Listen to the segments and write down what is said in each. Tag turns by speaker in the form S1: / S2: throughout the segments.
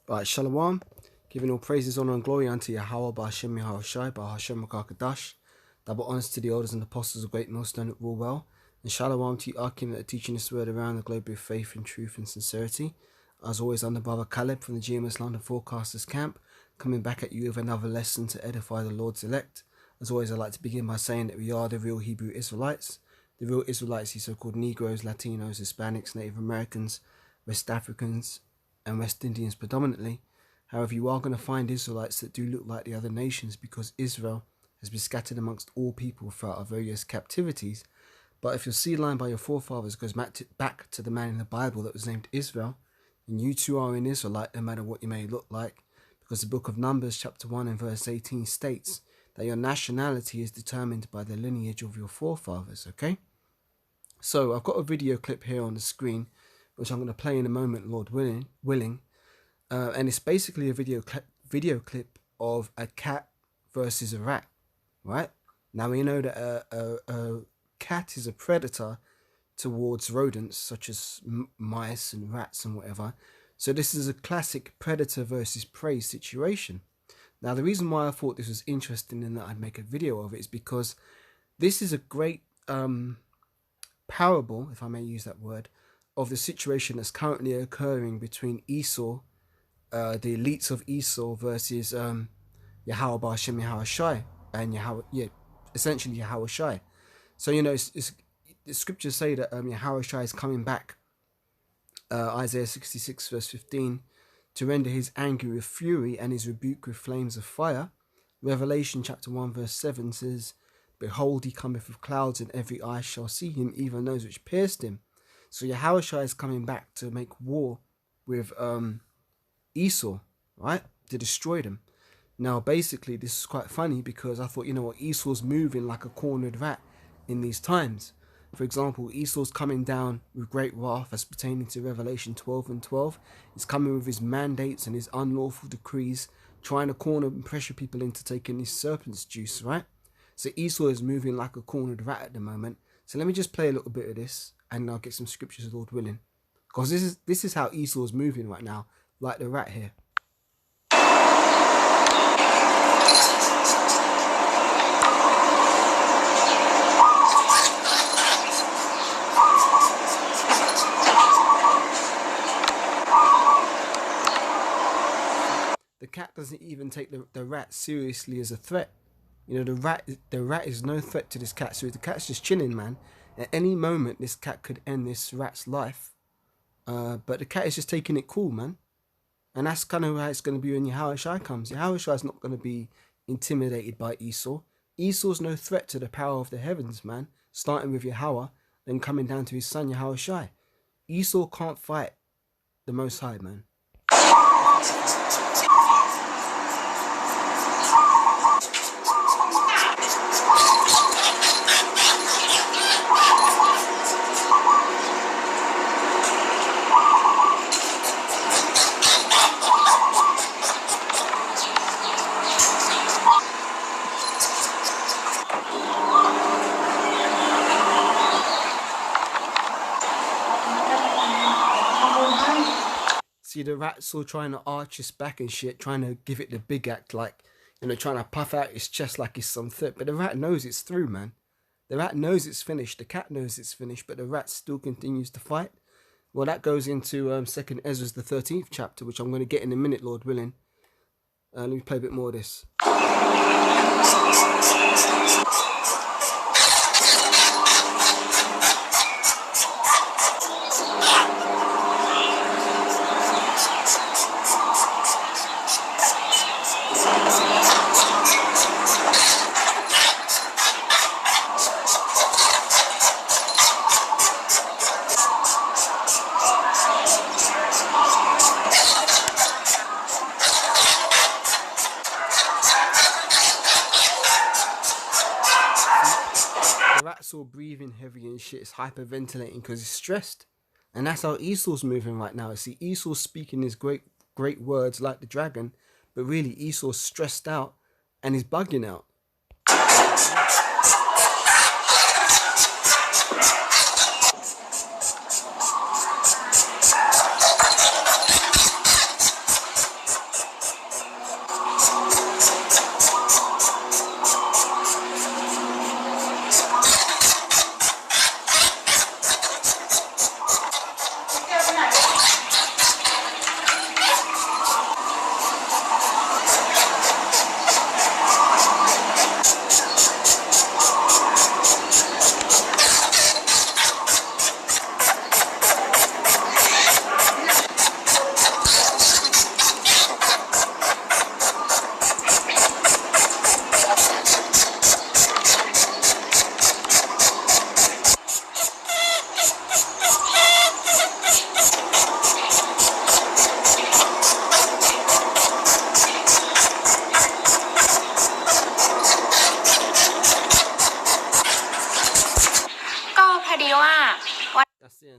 S1: Right, Shalom. Giving all praises, honor, and glory unto Yahweh, Ba'Hashem Yahushai, Ba'Hashem Makakadash. Double honors to the elders and apostles of great millstone that rule well. And Shalom to you, Akim, that are teaching this word around the globe with faith and truth and sincerity. As always, I'm the brother Caleb from the GMS London Forecasters Camp, coming back at you with another lesson to edify the Lord's elect. As always, I'd like to begin by saying that we are the real Hebrew Israelites. The real Israelites, the so-called Negroes, Latinos, Hispanics, Native Americans, West Africans, and West Indians predominantly. However, you are going to find Israelites that do look like the other nations because Israel has been scattered amongst all people throughout our various captivities. But if your seed line by your forefathers goes back to the man in the Bible that was named Israel, then you too are an Israelite no matter what you may look like, because the book of Numbers chapter 1 and verse 18 states that your nationality is determined by the lineage of your forefathers, okay? So I've got a video clip here on the screen which I'm going to play in a moment, Lord willing. And it's basically a video clip of a cat versus a rat, right? Now we know that a cat is a predator towards rodents such as mice and rats and whatever. So this is a classic predator versus prey situation. Now the reason why I thought this was interesting and that I'd make a video of it is because this is a great parable, if I may use that word, of the situation that's currently occurring between Esau, the elites of Esau versus Yahweh Ba'Hashem Yahushai and essentially Yahushai. So the scriptures say that Yahushai is coming back, Isaiah 66 verse 15, to render his anger with fury and his rebuke with flames of fire. Revelation chapter 1 verse 7 says, "Behold, he cometh with clouds, and every eye shall see him, even those which pierced him." So Yahushua is coming back to make war with Esau, right? To destroy them. Now, basically, this is quite funny because I thought, Esau's moving like a cornered rat in these times. For example, Esau's coming down with great wrath as pertaining to Revelation 12 and 12. He's coming with his mandates and his unlawful decrees, trying to corner and pressure people into taking this serpent's juice, right? So Esau is moving like a cornered rat at the moment. So let me just play a little bit of this and I'll get some scriptures, Lord willing. Because this is how Esau is moving right now, like the rat here. The cat doesn't even take the rat seriously as a threat. The rat is no threat to this cat. So the cat's just chilling, man. At any moment, this cat could end this rat's life. But the cat is just taking it cool, man. And that's kind of how it's going to be when Yahushua comes. Yahushua is not going to be intimidated by Esau. Esau's no threat to the power of the heavens, man. Starting with Yahweh, then coming down to his son Yahushua. Esau can't fight the Most High, man. See, the rat's all trying to arch his back and shit, trying to give it the big act, like, trying to puff out his chest like it's some threat. But the rat knows it's through, man. The rat knows it's finished. The cat knows it's finished, but the rat still continues to fight. Well, that goes into 2nd Ezra, the 13th chapter, which I'm going to get in a minute, Lord willing. Let me play a bit more of this. Rat's all breathing heavy and shit. It's hyperventilating because it's stressed. And that's how Esau's moving right now. See, Esau's speaking his great words like the dragon, but really Esau's stressed out and he's bugging out.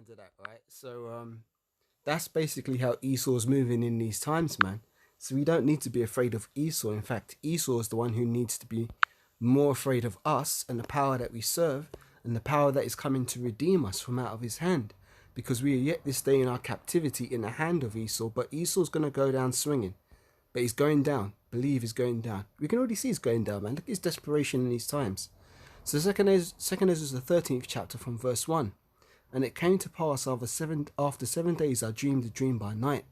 S1: end of that, right? So that's basically how Esau's moving in these times, man. So we don't need to be afraid of Esau. In fact, Esau is the one who needs to be more afraid of us and the power that we serve and the power that is coming to redeem us from out of his hand. Because we are yet this day in our captivity in the hand of Esau, but Esau's going to go down swinging. But he's going down. Believe he's going down. We can already see he's going down, man. Look at his desperation in these times. So second Ezra is the 13th chapter from verse 1. And it came to pass after 7 days I dreamed a dream by night.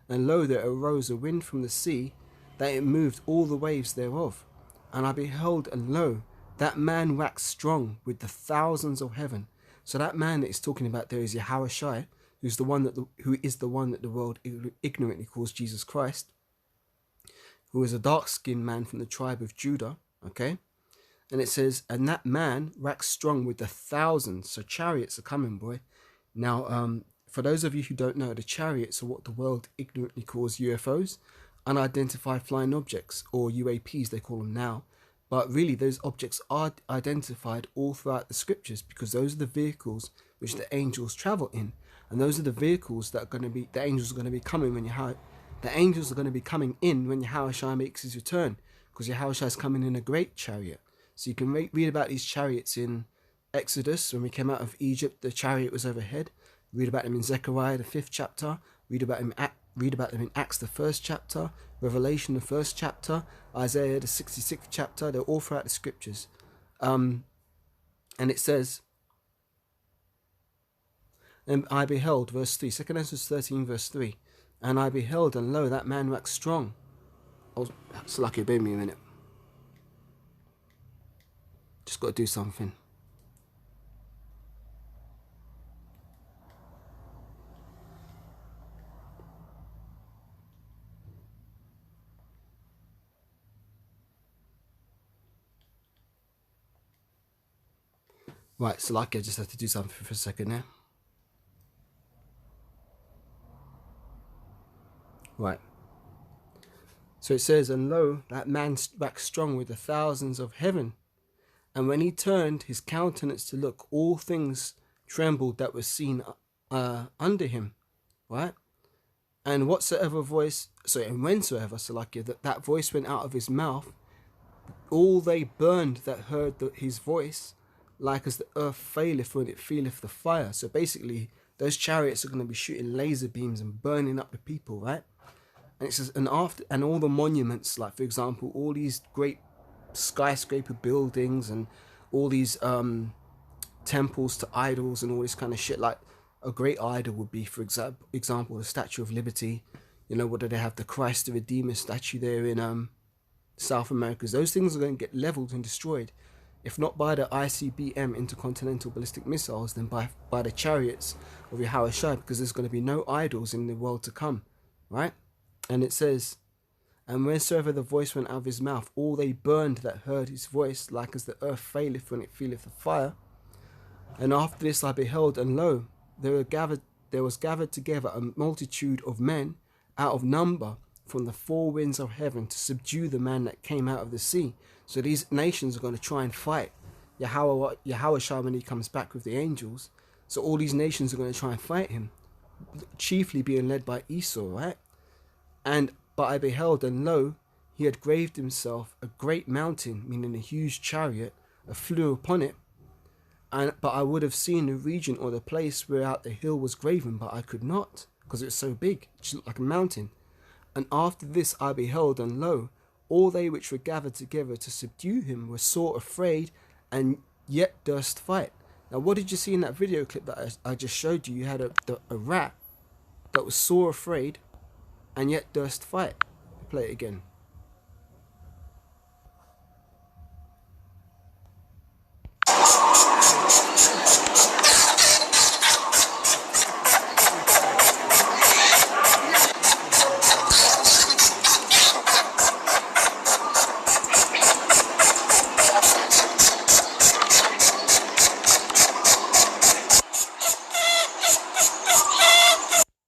S1: And lo, there arose a wind from the sea, that it moved all the waves thereof. And I beheld, and lo, that man waxed strong with the thousands of heaven. So that man that is talking about there is Yahushua, who is the one that the world ignorantly calls Jesus Christ, who is a dark-skinned man from the tribe of Judah. Okay, and it says, and that man waxed strong with the thousands. So chariots are coming, boy. Now, for those of you who don't know, the chariots are what the world ignorantly calls UFOs, unidentified flying objects, or UAPs they call them now. But really, those objects are identified all throughout the scriptures, because those are the vehicles which the angels travel in, and those are the vehicles that are going to be the angels are going to be coming when the angels are going to be coming in when Yahushua makes his return, because Yahushua is coming in a great chariot. So you can read about these chariots in Exodus. When we came out of Egypt, the chariot was overhead. Read about them in Zechariah, the 5th chapter. Read about them in Acts, the 1st chapter. Revelation, the 1st chapter. Isaiah, the 66th chapter. They're all throughout the scriptures. And it says, and I beheld, verse 3, 2 Ezra 13, verse 3. And I beheld, and lo, that man waxed strong. Oh, it's lucky, bear me a minute. Just got to do something. Right, so like I just have to do something for a second there. Right. So it says, and lo, that man waxed strong with the thousands of heaven. And when he turned his countenance to look, all things trembled that were seen under him. Right? And whatsoever voice, and whensoever, so like that voice went out of his mouth, all they burned that heard his voice, like as the earth faileth when it feeleth the fire. So basically, those chariots are going to be shooting laser beams and burning up the people, right? And it says, and all the monuments, like for example, all these great skyscraper buildings and all these temples to idols and all this kind of shit. Like a great idol would be, for example, the Statue of Liberty. You know, what do they have? The Christ the Redeemer statue there in South America. Those things are going to get leveled and destroyed, if not by the ICBM, intercontinental ballistic missiles, then by the chariots of Yahushua, because there's going to be no idols in the world to come, right? And it says, and whensoever the voice went out of his mouth, all they burned that heard his voice, like as the earth faileth when it feeleth the fire. And after this I beheld, and lo, there was gathered together a multitude of men out of number from the four winds of heaven to subdue the man that came out of the sea. So these nations are going to try and fight Yahushua when he comes back with the angels. So all these nations are going to try and fight him, chiefly being led by Esau, right? But I beheld, and lo, he had graved himself a great mountain, meaning a huge chariot, flew upon it. But I would have seen the region or the place whereout the hill was graven, but I could not, because it was so big, it looked like a mountain. And after this I beheld, and lo, all they which were gathered together to subdue him were sore afraid, and yet durst fight. Now, what did you see in that video clip that I just showed you? You had a rat that was sore afraid, and yet durst fight. Play it again.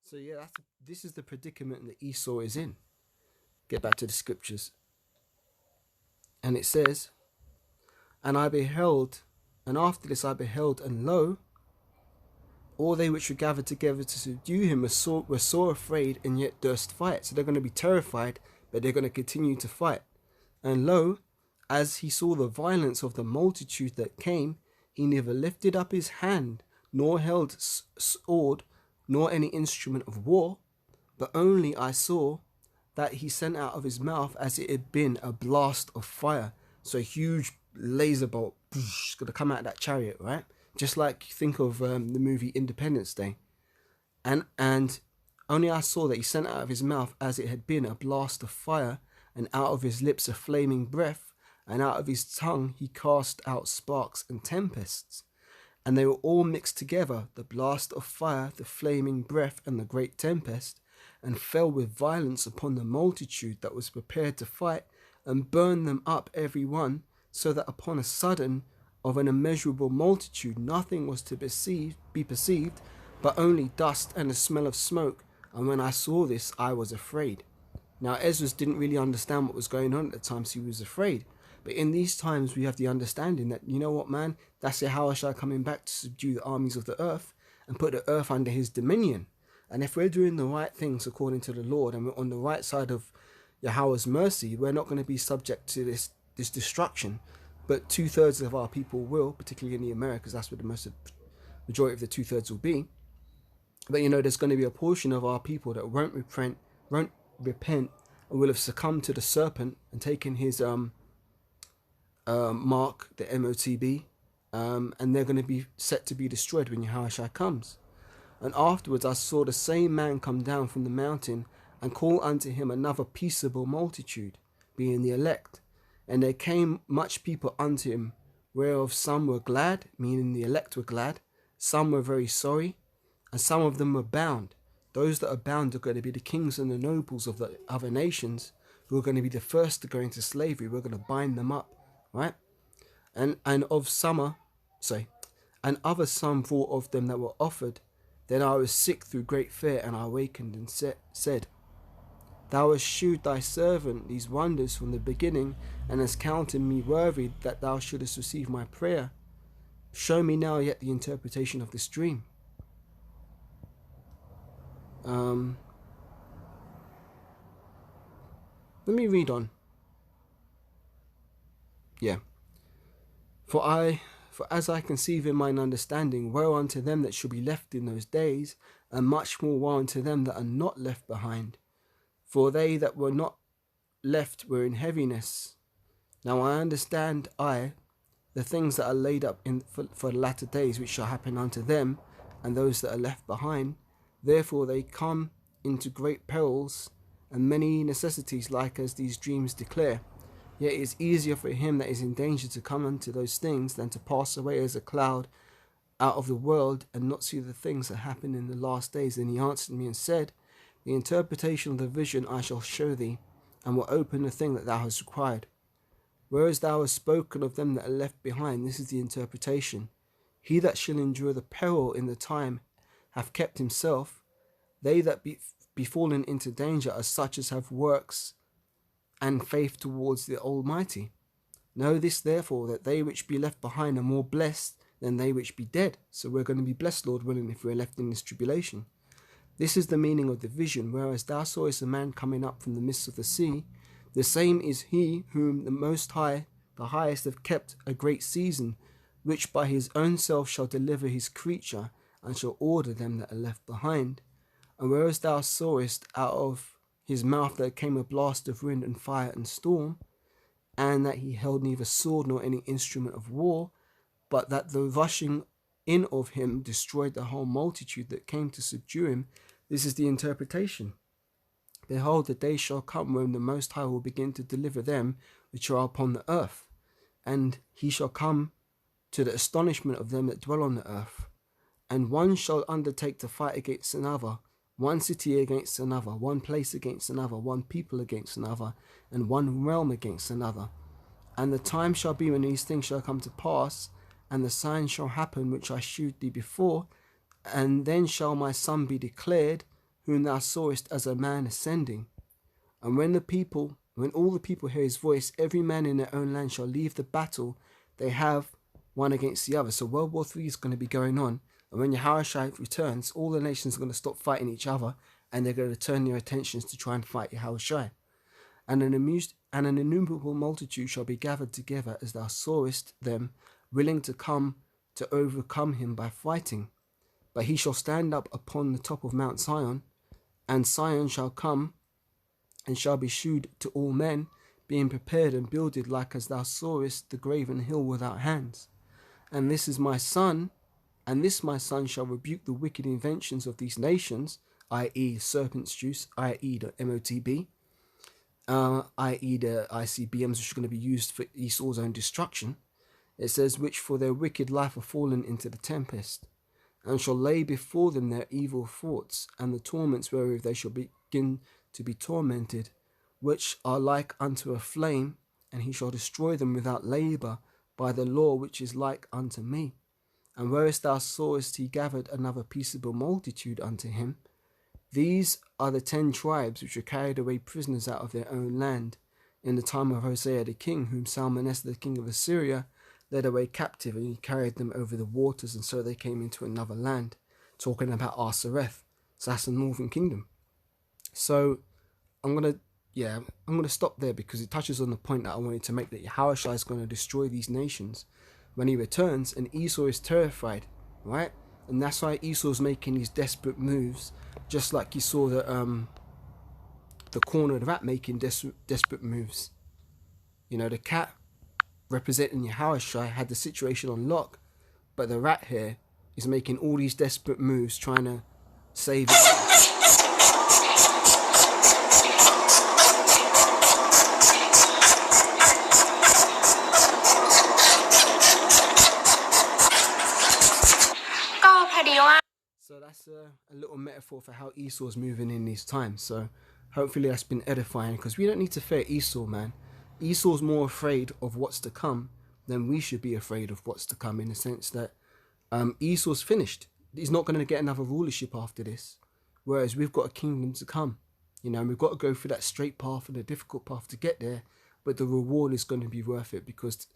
S1: So yeah, this is the predicament that Esau is in. Get back to the scriptures. And it says, and I beheld, and after this I beheld, and lo, All they which were gathered together to subdue him were sore afraid, and yet durst fight. So they're going to be terrified, but they're going to continue to fight. And lo, as he saw the violence of the multitude that came, he neither lifted up his hand, nor held sword, nor any instrument of war, but only I saw that he sent out of his mouth as it had been a blast of fire. So a huge laser bolt is going to come out of that chariot, right? Just like think of the movie Independence Day. And only I saw that he sent out of his mouth as it had been a blast of fire, and out of his lips a flaming breath, and out of his tongue he cast out sparks and tempests. And they were all mixed together, the blast of fire, the flaming breath, and the great tempest, and fell with violence upon the multitude that was prepared to fight, and burned them up every one, so that upon a sudden of an immeasurable multitude nothing was to be perceived, but only dust and the smell of smoke. And when I saw this, I was afraid. Now Ezra didn't really understand what was going on at the time, so he was afraid. But in these times we have the understanding that, you know what, man, that's Yahushua coming back to subdue the armies of the earth and put the earth under his dominion. And if we're doing the right things according to the Lord, and we're on the right side of Yahweh's mercy, we're not going to be subject to this destruction. But 2/3 of our people will, particularly in the Americas. That's where the majority of the 2/3 will be. But you know, there's going to be a portion of our people that won't repent, and will have succumbed to the serpent and taken his mark, the MOTB, and they're going to be set to be destroyed when Yahushua comes. And afterwards I saw the same man come down from the mountain, and call unto him another peaceable multitude, being the elect. And there came much people unto him, whereof some were glad, meaning the elect were glad, some were very sorry, and some of them were bound. Those that are bound are going to be the kings and the nobles of the other nations, who are going to be the first to go into slavery. We're going to bind them up, right? And other some thought of them that were offered. Then I was sick through great fear, and I awakened and said, Thou hast shewed thy servant these wonders from the beginning, and hast counted me worthy that thou shouldest receive my prayer. Show me now yet the interpretation of this dream. Let me read on. Yeah. For as I conceive in mine understanding, woe unto them that shall be left in those days, and much more woe unto them that are not left behind. For they that were not left were in heaviness. Now I understand the things that are laid up for the latter days, which shall happen unto them, and those that are left behind. Therefore they come into great perils, and many necessities, like as these dreams declare. Yet it is easier for him that is in danger to come unto those things than to pass away as a cloud out of the world, and not see the things that happen in the last days. And he answered me and said, The interpretation of the vision I shall show thee, and will open the thing that thou hast required. Whereas thou hast spoken of them that are left behind, this is the interpretation. He that shall endure the peril in the time hath kept himself. They that be fallen into danger are such as have works and faith towards the Almighty. Know this therefore, that they which be left behind are more blessed than they which be dead. So we're going to be blessed, Lord willing, if we're left in this tribulation. This is the meaning of the vision. Whereas thou sawest a man coming up from the midst of the sea, the same is he whom the Most High, the highest, have kept a great season, which by his own self shall deliver his creature, and shall order them that are left behind. And whereas thou sawest out of his mouth there came a blast of wind and fire and storm, and that he held neither sword nor any instrument of war, but that the rushing in of him destroyed the whole multitude that came to subdue him. This is the interpretation. Behold, the day shall come when the Most High will begin to deliver them which are upon the earth, and he shall come to the astonishment of them that dwell on the earth. And one shall undertake to fight against another, one city against another, one place against another, one people against another, and one realm against another. And the time shall be when these things shall come to pass, and the signs shall happen which I shewed thee before, and then shall my Son be declared, whom thou sawest as a man ascending. And when all the people hear his voice, every man in their own land shall leave the battle they have one against the other. So World War III is going to be going on, And when Yahushua returns, all the nations are going to stop fighting each other, and they're going to turn their attentions to try and fight Yahushua. And an innumerable multitude shall be gathered together, as thou sawest them, willing to come to overcome him by fighting. But he shall stand up upon the top of Mount Zion, and Zion shall come and shall be shewed to all men, being prepared and builded like as thou sawest the graven hill without hands. And this is my son, and this my son shall rebuke the wicked inventions of these nations, i.e. serpent's juice, i.e. the MOTB, i.e. the ICBMs, which are going to be used for Esau's own destruction. It says, which for their wicked life are fallen into the tempest, and shall lay before them their evil thoughts, and the torments wherewith they shall begin to be tormented, which are like unto a flame, and he shall destroy them without labour by the law which is like unto me. And whereas thou sawest he gathered another peaceable multitude unto him, these are the 10 tribes which were carried away prisoners out of their own land in the time of Hosea the king, whom Salmanasseh the king of Assyria led away captive, and he carried them over the waters, and so they came into another land, talking about Arsareth. So that's the northern kingdom. So I'm gonna stop there because it touches on the point that I wanted to make, that Yahushua is going to destroy these nations when he returns, and Esau is terrified, right? And that's why Esau's making these desperate moves, just like you saw the corner of the rat making desperate moves. You know, the cat representing Yahushua had the situation on lock, but the rat here is making all these desperate moves, trying to save it. So that's a little metaphor for how Esau's moving in these times. So hopefully that's been edifying, because we don't need to fear Esau, man. Esau's more afraid of what's to come than we should be afraid of what's to come, in the sense that Esau's finished. He's not going to get another rulership after this, whereas we've got a kingdom to come. You know, and we've got to go through that straight path and the difficult path to get there, but the reward is going to be worth it, because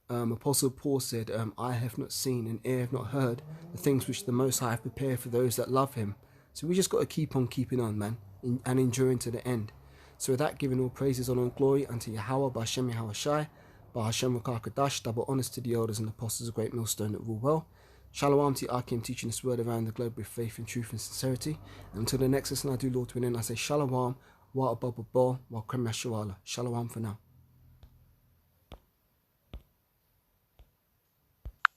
S1: Apostle Paul said, I have not seen and ear have not heard the things which the Most High have prepared for those that love him. So we just got to keep on keeping on, man, and enduring to the end. So with that, giving all praises, honor and glory unto Yahweh, B'Hashem Yahushai, B'Hashem Rakakadash, double honors to the elders and apostles of Great Millstone that rule well. Shalom to Akim, teaching this word around the globe with faith and truth and sincerity. And until the next lesson I do, Lord willing, I say Shalom, wa abba wa krem yashawala. Shalom for now.